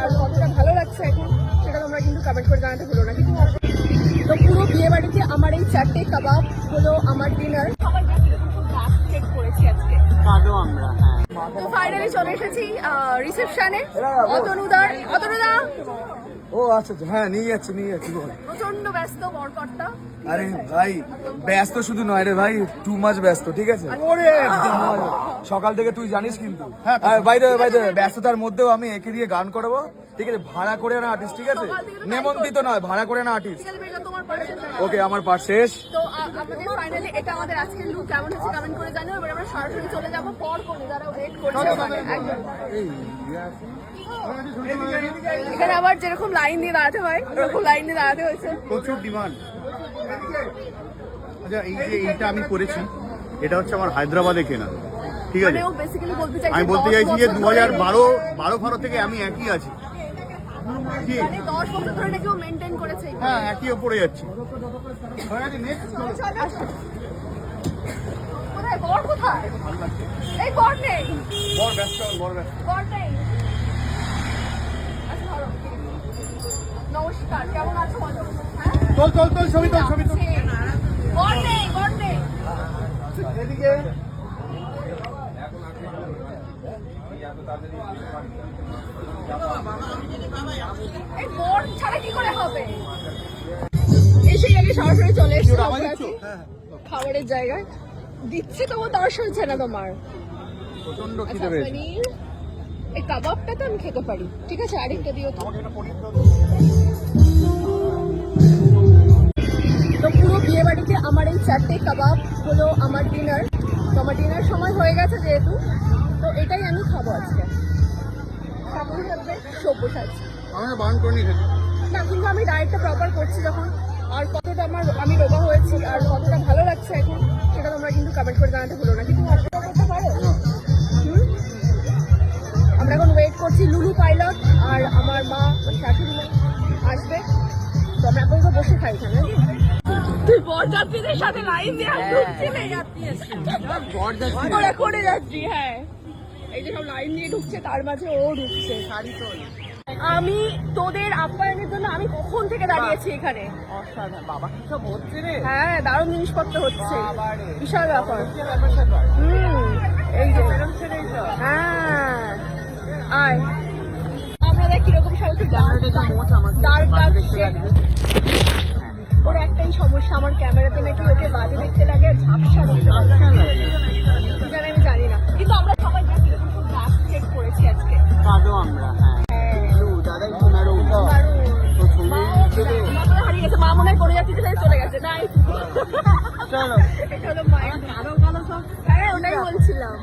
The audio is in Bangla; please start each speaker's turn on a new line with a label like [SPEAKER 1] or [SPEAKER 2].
[SPEAKER 1] আর কতটা ভালো লাগছে এখন সেটা তোমরা কিন্তু কমেন্ট করে জানাতে ভুলো না। কিন্তু তো পুরো বিয়ে বাড়িতে আমার এই 4টে কাবাব হলো আমার ডিনার। সবাই চেক করেছি আজকে আমরা। তো ফাইনালি চলে এসেছি রিসেপশনে। অতনুদা
[SPEAKER 2] ও আচ্ছা হ্যাঁ নিয়ে যাচ্ছি
[SPEAKER 1] প্রচন্ড ব্যস্ত বরকর্তা।
[SPEAKER 2] আরে ভাই ব্যস্ত শুধু নয় রে ভাই, টু মাচ ব্যস্ত, ঠিক আছে? সকাল থেকে তুই জানিস কিন্তু বাইরে ব্যস্ততার মধ্যেও আমি একে দিয়ে গান করাবো, ঠিক আছে? ভাড়া করে না আর্টিস্ট, ঠিক আছে? নেমন্ত্রিত নয়, ভাড়া করে না আর্টিস্ট। ওকে আমার পার্ট শেষ।
[SPEAKER 1] তো আমাদের ফাইনালি এটা আমাদের আজকের লুক কেমন হচ্ছে কমেন্ট করে জানিও। এবার আমরা সরাসরি চলে যাবো পর কোণে, যারা ওয়েট করছে ওখানে। একদম এখানে আবার যেরকম লাইন দিয়ে দাঁড়াতে হয় এরকম লাইন দিয়ে দাঁড়াতে হয়েছে।
[SPEAKER 3] প্রচুর ডিমান্ড। আচ্ছা এই যে এইটা আমি করেছি, এটা হচ্ছে আমার হায়দ্রাবাদে কেনা, ঠিক আছে? আমি বলতে চাইছি যে 2012 থেকে আমি একই আছি। কি
[SPEAKER 1] 10 বছর ধরে নাকি ও মেইনটেইন করেছে।
[SPEAKER 3] হ্যাঁ একই ওপরে যাচ্ছি।
[SPEAKER 1] কোথায় বর? কোথায় এই বর নেই?
[SPEAKER 3] বর ব্যস্ত।
[SPEAKER 1] বর নেই। আচ্ছা ধরো। নমস্কার, কেমন আছো বলো?
[SPEAKER 3] চল ছবি তোল।
[SPEAKER 1] বর নেই।
[SPEAKER 3] এদিকে
[SPEAKER 1] এই বর ছাড়া কি করে হবে? এসে গেলে সরাসরি চলে এসেছি খাবারের জায়গায়। দিচ্ছি তোমার দর্শন হচ্ছে না তোমার।
[SPEAKER 3] প্রচন্ড
[SPEAKER 1] আচ্ছা,
[SPEAKER 3] খিদে পেয়েছে।
[SPEAKER 1] পনির এই কাবাবটা তো আমি খেতে পারি, ঠিক আছে? আরেকটা দিও তো। তো পুরো বিয়ে বাড়িতে আমার এই 4টে কাবাব হলো আমার ডিনার। তো আমার ডিনার সময় হয়ে গেছে যেহেতু, তো এটাই আমি খাবো আজকে। কেমন লাগবে? সব্যসাচ
[SPEAKER 3] আমাকে বারণ করে নিয়ে
[SPEAKER 1] না, কিন্তু আমি ডায়েটটা প্রপার করছি যখন, আর কতটা আমি রোগা হয়েছি আর কতটা ভালো লাগছে এখন সেটা তোমরা কিন্তু কমেন্ট করে জানাতে ভুলো না। কিন্তু কতটা করতে পারো? আমরা এখন ওয়েট করছি লুলু পাইলট আর আমার মা শাশুড়ি আসবে। তো আমরা এখন তো বসে খাই এখানে। তুই বরযাত্রীদের সাথে লাইন দিয়ে করে যাচ্ছি। হ্যাঁ এই যে সব লাইন দিয়ে ঢুকছে, তার মাঝে ও ঢুকছে। আমি তোদের আপ্যায়নের জন্য আমি কখন থেকে দাঁড়িয়েছি এখানে।
[SPEAKER 2] বাবা কি সব হচ্ছে রে?
[SPEAKER 1] হ্যাঁ দারুণ জিনিসপত্র হচ্ছে, বিশাল ব্যাপার। এই যে হ্যাঁ আয় আপনাদের কিরকম সবাই ডার্ক লাগছে। ওর একটাই সমস্যা, আমার ক্যামেরাতে নাকি ওকে বাজে দেখতে লাগে, ঝাপসা দেখতে লাগে। আমি জানি না, কিন্তু আমরা সবাই চেক করেছি আজকে আমরা। হারিয়ে গেছে মা, মনে হয় করে যাচ্ছে চলে গেছে। না চলো এটা হলো মায়ের। হ্যাঁ ওটাই বলছিলাম।